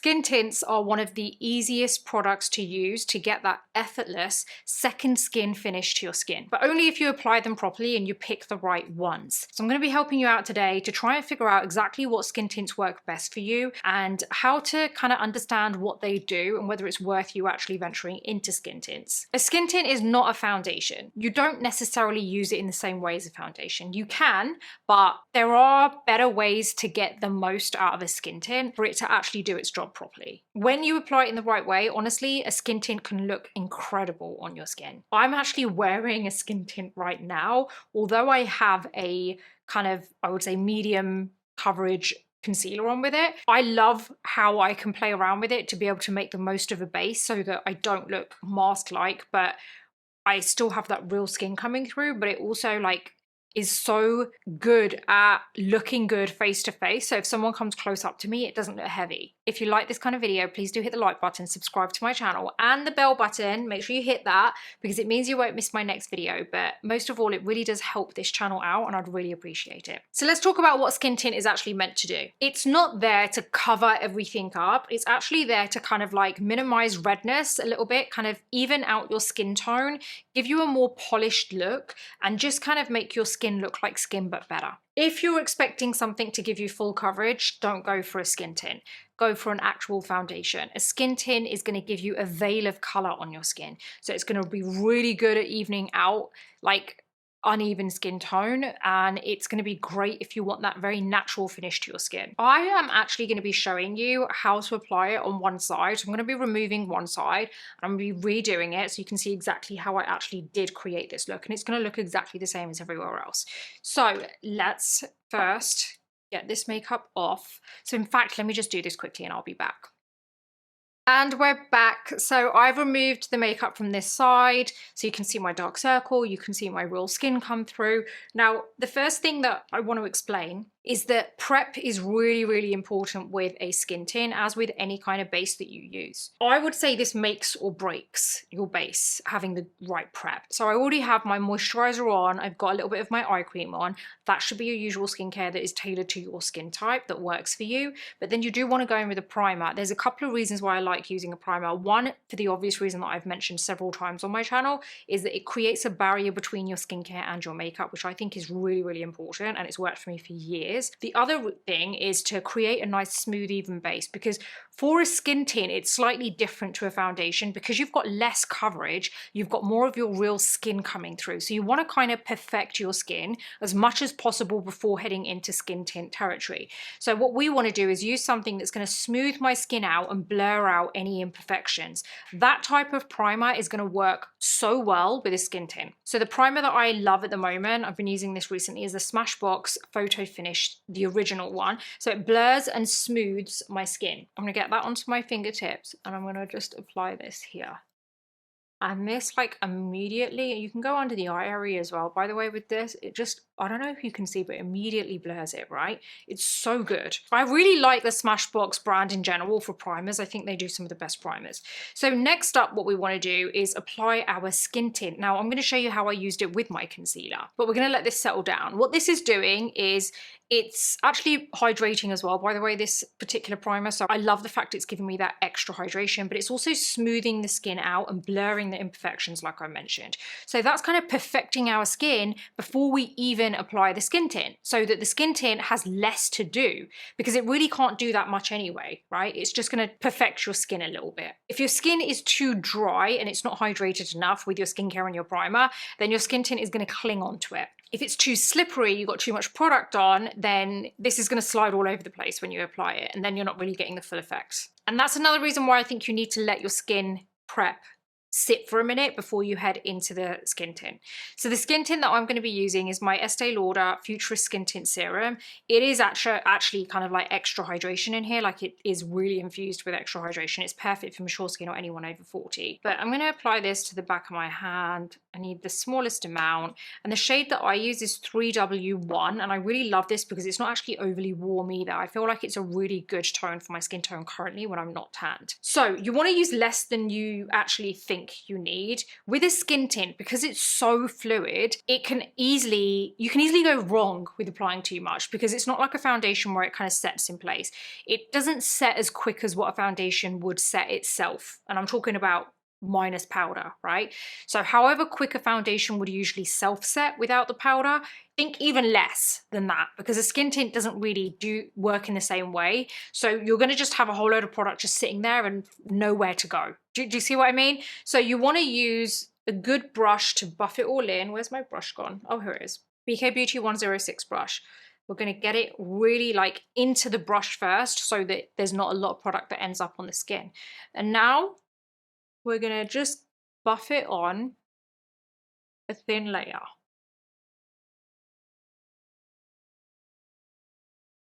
Skin tints are one of the easiest products to use to get that effortless second skin finish to your skin, but only if you apply them properly and you pick the right ones. So I'm going to be helping you out today to try and figure out exactly what skin tints work best for you and how to kind of understand what they do and whether it's worth you actually venturing into skin tints. A skin tint is not a foundation. You don't necessarily use it in the same way as a foundation. You can, but there are better ways to get the most out of a skin tint for it to actually do its job properly. When you apply it in the right way, honestly, a skin tint can look incredible on your skin. I'm actually wearing a skin tint right now, although I have a kind of, I would say, medium coverage concealer on with it. I love how I can play around with it to be able to make the most of a base so that I don't look mask-like, but I still have that real skin coming through, but it also like is so good at looking good face to face. So if someone comes close up to me, it doesn't look heavy. If you like this kind of video, please do hit the like button, subscribe to my channel and the bell button. Make sure you hit that because it means you won't miss my next video. But most of all, it really does help this channel out and I'd really appreciate it. So let's talk about what skin tint is actually meant to do. It's not there to cover everything up. It's actually there to kind of like minimize redness a little bit, kind of even out your skin tone, give you a more polished look and just kind of make your skin look like skin but better. If you're expecting something to give you full coverage, don't go for a skin tint. Go for an actual foundation. A skin tint is going to give you a veil of color on your skin. So it's going to be really good at evening out like uneven skin tone, and it's going to be great if you want that very natural finish to your skin. I am actually going to be showing you how to apply it on one side. So I'm going to be removing one side and I'm going to be redoing it so you can see exactly how I actually did create this look, and it's going to look exactly the same as everywhere else. So let's first get this makeup off. So in fact, let me just do this quickly and I'll be back. And we're back. So I've removed the makeup from this side so you can see my dark circle, you can see my real skin come through. Now, the first thing that I want to explain is that prep is really, really important with a skin tint, as with any kind of base that you use. I would say this makes or breaks your base, having the right prep. So I already have my moisturizer on, I've got a little bit of my eye cream on. That should be your usual skincare that is tailored to your skin type, that works for you. But then you do want to go in with a primer. There's a couple of reasons why I like using a primer. One, for the obvious reason that I've mentioned several times on my channel, is that it creates a barrier between your skincare and your makeup, which I think is really, really important, and it's worked for me for years. The other thing is to create a nice smooth even base, because for a skin tint it's slightly different to a foundation because you've got less coverage, you've got more of your real skin coming through. So you want to kind of perfect your skin as much as possible before heading into skin tint territory. So what we want to do is use something that's going to smooth my skin out and blur out any imperfections. That type of primer is going to work so well with a skin tint. So the primer that I love at the moment, I've been using this recently, is the Smashbox Photo Finish, the original one. So it blurs and smooths my skin. I'm going to get that onto my fingertips and I'm going to just apply this here. And this like immediately, you can go under the eye area as well, by the way, with this, it just, I don't know if you can see, but immediately blurs it, right? It's so good. I really like the Smashbox brand in general for primers. I think they do some of the best primers. So next up, what we want to do is apply our skin tint. Now I'm going to show you how I used it with my concealer, but we're going to let this settle down. What this is doing is it's actually hydrating as well, by the way, this particular primer. So I love the fact it's giving me that extra hydration, but it's also smoothing the skin out and blurring the imperfections like I mentioned. So that's kind of perfecting our skin before we even apply the skin tint, so that the skin tint has less to do, because it really can't do that much anyway, right? It's just going to perfect your skin a little bit. If your skin is too dry and it's not hydrated enough with your skincare and your primer, then your skin tint is going to cling onto it. If it's too slippery, you've got too much product on, then this is going to slide all over the place when you apply it, and then you're not really getting the full effects. And that's another reason why I think you need to let your skin prep sit for a minute before you head into the skin tint. So the skin tint that I'm going to be using is my Estee Lauder Futurist Skin Tint Serum. It is actually kind of like extra hydration in here, like it is really infused with extra hydration. It's perfect for mature skin or anyone over 40. But I'm going to apply this to the back of my hand. I need the smallest amount, and the shade that I use is 3W1, and I really love this because it's not actually overly warm either. I feel like it's a really good tone for my skin tone currently when I'm not tanned. So you want to use less than you actually think think you need. With a skin tint, because it's so fluid, you can easily go wrong with applying too much, because it's not like a foundation where it kind of sets in place. It doesn't set as quick as what a foundation would set itself. And I'm talking about minus powder, right? So however quick a foundation would usually self-set without the powder, think even less than that, because a skin tint doesn't really work in the same way. So you're going to just have a whole load of product just sitting there and nowhere to go. Do you see what I mean? So you want to use a good brush to buff it all in. Where's my brush gone? Oh, here it is. BK Beauty 106 brush. We're going to get it really like into the brush first so that there's not a lot of product that ends up on the skin. And now we're going to just buff it on a thin layer.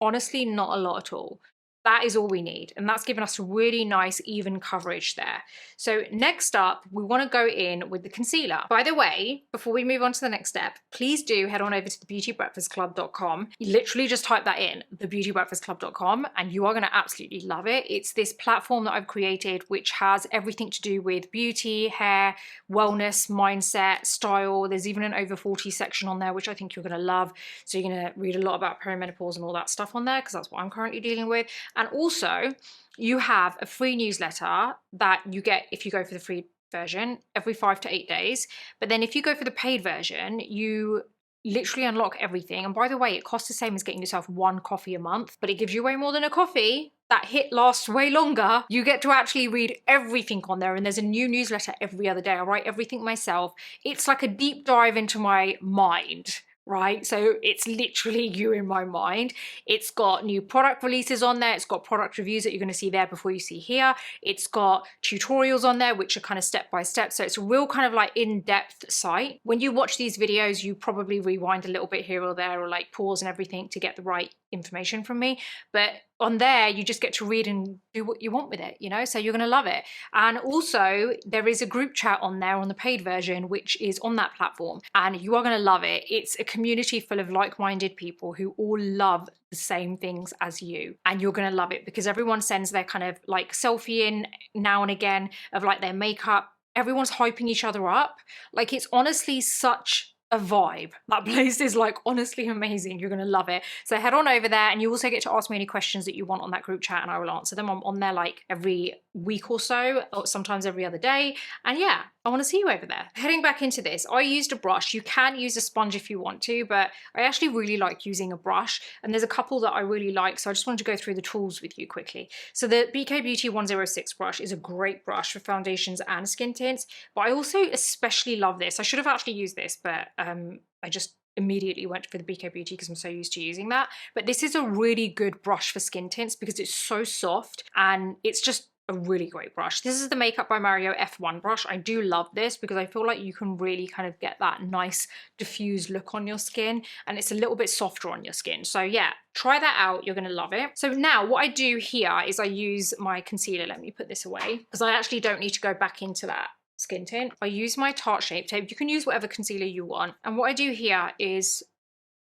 Honestly, not a lot at all. That is all we need, and that's given us a really nice even coverage there. So next up, we want to go in with the concealer. By the way, before we move on to the next step, please do head on over to thebeautybreakfastclub.com. You literally just type that in, thebeautybreakfastclub.com, and you are going to absolutely love it. It's this platform that I've created which has everything to do with beauty, hair, wellness, mindset, style. There's even an over 40 section on there, which I think you're going to love. So you're going to read a lot about perimenopause and all that stuff on there, because that's what I'm currently dealing with. And also, you have a free newsletter that you get if you go for the free version every 5 to 8 days. But then if you go for the paid version, you literally unlock everything. And by the way, it costs the same as getting yourself 1 coffee a month, but it gives you way more than a coffee. That hit lasts way longer. You get to actually read everything on there, and there's a new newsletter every other day. I write everything myself. It's like a deep dive into my mind, right? So it's literally you in my mind. It's got new product releases on there. It's got product reviews that you're going to see there before you see here. It's got tutorials on there, which are kind of step by step. So it's a real kind of like in-depth site. When you watch these videos, you probably rewind a little bit here or there, or like pause and everything to get the right information from me. But on there, you just get to read and do what you want with it, you know, so you're going to love it. And also there is a group chat on there on the paid version, which is on that platform, and you are going to love it. It's a community full of like-minded people who all love the same things as you, and you're going to love it because everyone sends their kind of like selfie in now and again of like their makeup. Everyone's hyping each other up. Like, it's honestly such a vibe. That place is like honestly amazing. You're gonna love it. So head on over there, and you also get to ask me any questions that you want on that group chat, and I will answer them. I'm on there like every week or so, or sometimes every other day. And yeah, I want to see you over there. Heading back into this, I used a brush. You can use a sponge if you want to, but I actually really like using a brush, and there's a couple that I really like, so I just wanted to go through the tools with you quickly. So the BK Beauty 106 brush is a great brush for foundations and skin tints, but I also especially love this. I should have actually used this, but I just immediately went for the BK Beauty because I'm so used to using that. But this is a really good brush for skin tints because it's so soft, and it's just a really great brush. This is the Makeup by Mario F1 brush. I do love this because I feel like you can really kind of get that nice diffused look on your skin, and it's a little bit softer on your skin. So yeah, try that out. You're going to love it. So now what I do here is I use my concealer. Let me put this away because I actually don't need to go back into that skin tint. I use my Tarte Shape Tape. You can use whatever concealer you want. And what I do here is,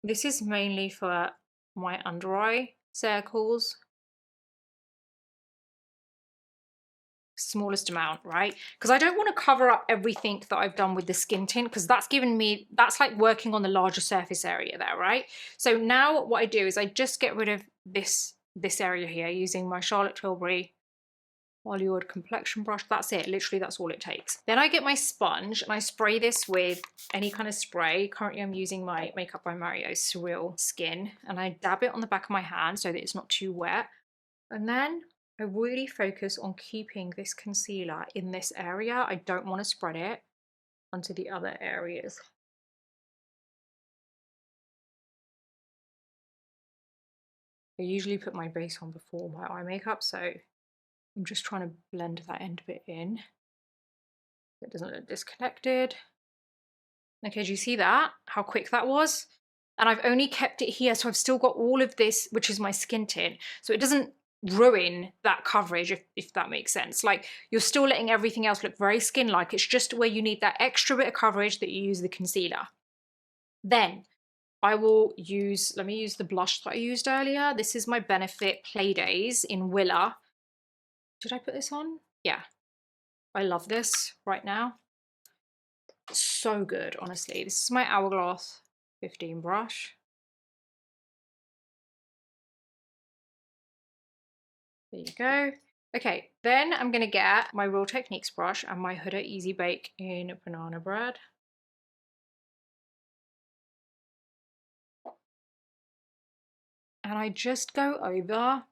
this is mainly for my under eye circles. Smallest amount, right? Because I don't want to cover up everything that I've done with the skin tint, because that's given me, that's like working on the larger surface area there, right? So now what I do is I just get rid of this area here using my Charlotte Tilbury Hollywood complexion brush. That's it, literally that's all it takes. Then I get my sponge and I spray this with any kind of spray. Currently I'm using my Makeup by Mario Surreal Skin, and I dab it on the back of my hand so that it's not too wet. And then I really focus on keeping this concealer in this area. I don't want to spread it onto the other areas. I usually put my base on before my eye makeup, so I'm just trying to blend that end bit in so it doesn't look disconnected. Okay, do you see that? How quick that was? And I've only kept it here, so I've still got all of this, which is my skin tint, so it doesn't ruin that coverage, if that makes sense. Like, you're still letting everything else look very skin-like. It's just where you need that extra bit of coverage that you use the concealer. Then I will use, let me use the blush that I used earlier. This is my Benefit Play Days in Willa. Did I put this on? Yeah. I love this right now. So good, honestly. This is my Hourglass 15 brush. There you go. Okay, then I'm going to get my Real Techniques brush and my Huda Easy Bake in banana bread. And I just go over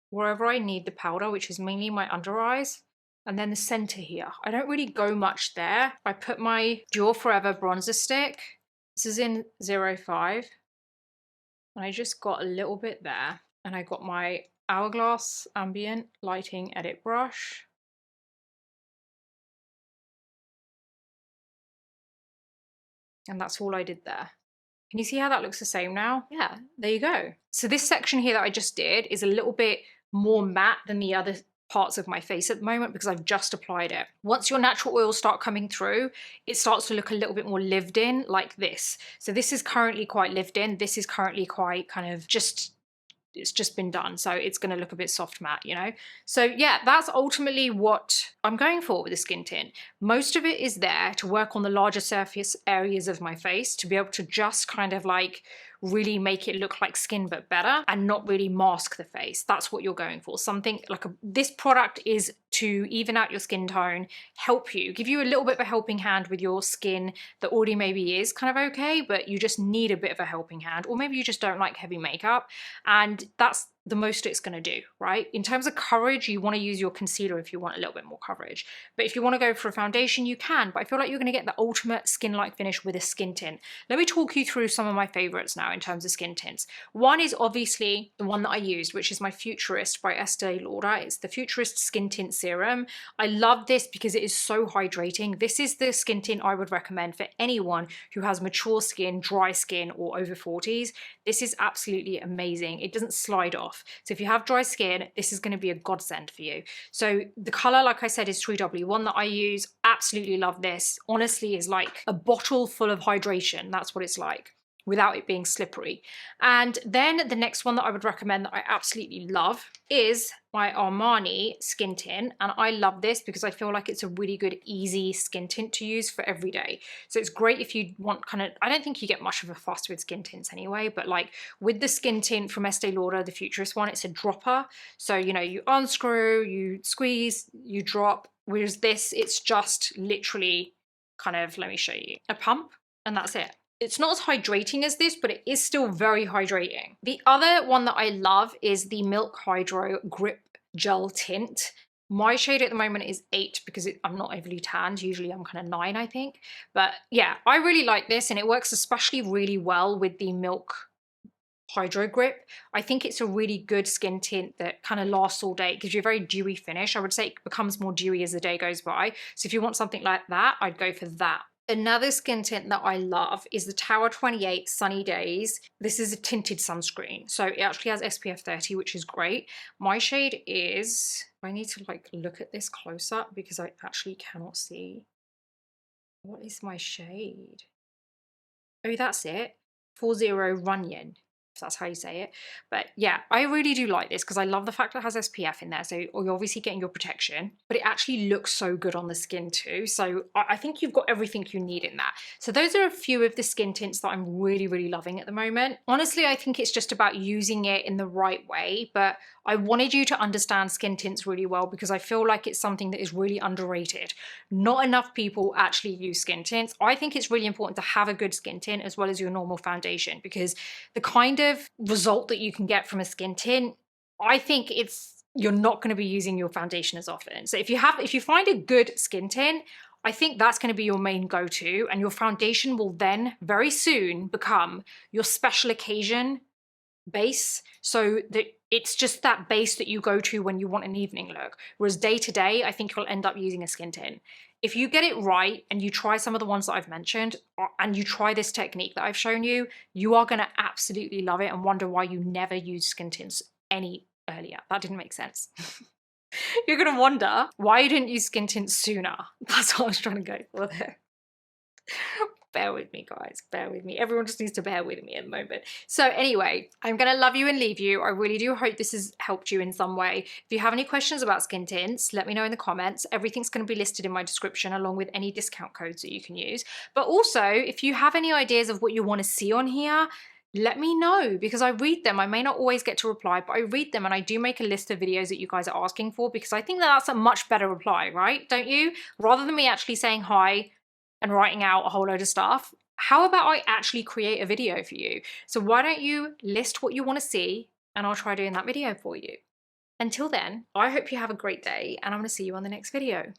wherever I need the powder, which is mainly my under eyes, and then the center here. I don't really go much there. I put my Dior Forever bronzer stick. This is in 05. And I just got a little bit there. And I got my Hourglass Ambient Lighting Edit brush. And that's all I did there. Can you see how that looks the same now? Yeah, there you go. So this section here that I just did is a little bit more matte than the other parts of my face at the moment because I've just applied it. Once your natural oils start coming through, it starts to look a little bit more lived in, like this. So this is currently quite lived in. This is currently quite kind of just, it's just been done, so it's going to look a bit soft matte, you know. So yeah, that's ultimately what I'm going for with the skin tint. Most of it is there to work on the larger surface areas of my face, to be able to just kind of like really make it look like skin but better and not really mask the face. That's what you're going for. Something like this product is to even out your skin tone, help you, give you a little bit of a helping hand with your skin that already maybe is kind of okay, but you just need a bit of a helping hand, or maybe you just don't like heavy makeup, and that's the most it's going to do, right? In terms of coverage, you want to use your concealer if you want a little bit more coverage. But if you want to go for a foundation, you can. But I feel like you're going to get the ultimate skin-like finish with a skin tint. Let me talk you through some of my favorites now in terms of skin tints. One is obviously the one that I used, which is my Futurist by Estee Lauder. It's the Futurist Skin Tint Serum. I love this because it is so hydrating. This is the skin tint I would recommend for anyone who has mature skin, dry skin, or over 40s. This is absolutely amazing. It doesn't slide off. So if you have dry skin, this is going to be a godsend for you. So the color, like I said, is 3W. One that I use, absolutely love this. Honestly, is like a bottle full of hydration. That's what it's like, without it being slippery. And then the next one that I would recommend that I absolutely love is my Armani skin tint. And I love this because I feel like it's a really good, easy skin tint to use for every day. So it's great if you want kind of, I don't think you get much of a fuss with skin tints anyway, but like with the skin tint from Estee Lauder, the Futurist one, it's a dropper. So, you know, you unscrew, you squeeze, you drop, whereas this, it's just literally kind of, let me show you, a pump, and that's it. It's not as hydrating as this, but it is still very hydrating. The other one that I love is the Milk Hydro Grip Gel Tint. My shade at the moment is 8 because I'm not overly tanned. Usually I'm kind of 9, I think. But yeah, I really like this, and it works especially really well with the Milk Hydro Grip. I think it's a really good skin tint that kind of lasts all day. It gives you a very dewy finish. I would say it becomes more dewy as the day goes by. So if you want something like that, I'd go for that. Another skin tint that I love is the Tower 28 Sunny Days. This is a tinted sunscreen. So it actually has SPF 30, which is great. My shade is, I need to like look at this close up because I actually cannot see. What is my shade? Oh, that's it. 40 Runyon, if that's how you say it. But yeah, I really do like this because I love the fact that it has SPF in there. So you're obviously getting your protection, but it actually looks so good on the skin too. So I think you've got everything you need in that. So those are a few of the skin tints that I'm really, really loving at the moment. Honestly, I think it's just about using it in the right way, but I wanted you to understand skin tints really well because I feel like it's something that is really underrated. Not enough people actually use skin tints. I think it's really important to have a good skin tint as well as your normal foundation, because the kind of result that you can get from a skin tint, I think you're not going to be using your foundation as often. So if you find a good skin tint, I think that's going to be your main go-to, and your foundation will then very soon become your special occasion base, so that it's just that base that you go to when you want an evening look. Whereas day to day, I think you'll end up using a skin tint. If you get it right and you try some of the ones that I've mentioned, and you try this technique that I've shown you, you are going to absolutely love it and wonder why you never used skin tints any earlier. That didn't make sense. You're going to wonder why you didn't use skin tints sooner. That's what I was trying to go for there. Bear with me, guys, bear with me. Everyone just needs to bear with me at the moment. So anyway, I'm gonna love you and leave you. I really do hope this has helped you in some way. If you have any questions about skin tints, let me know in the comments. Everything's gonna be listed in my description along with any discount codes that you can use. But also, if you have any ideas of what you wanna see on here, let me know, because I read them. I may not always get to reply, but I read them and I do make a list of videos that you guys are asking for, because I think that that's a much better reply, right? Don't you? Rather than me actually saying hi and writing out a whole load of stuff, how about I actually create a video for you? So why don't you list what you want to see and I'll try doing that video for you. Until then, I hope you have a great day and I'm going to see you on the next video.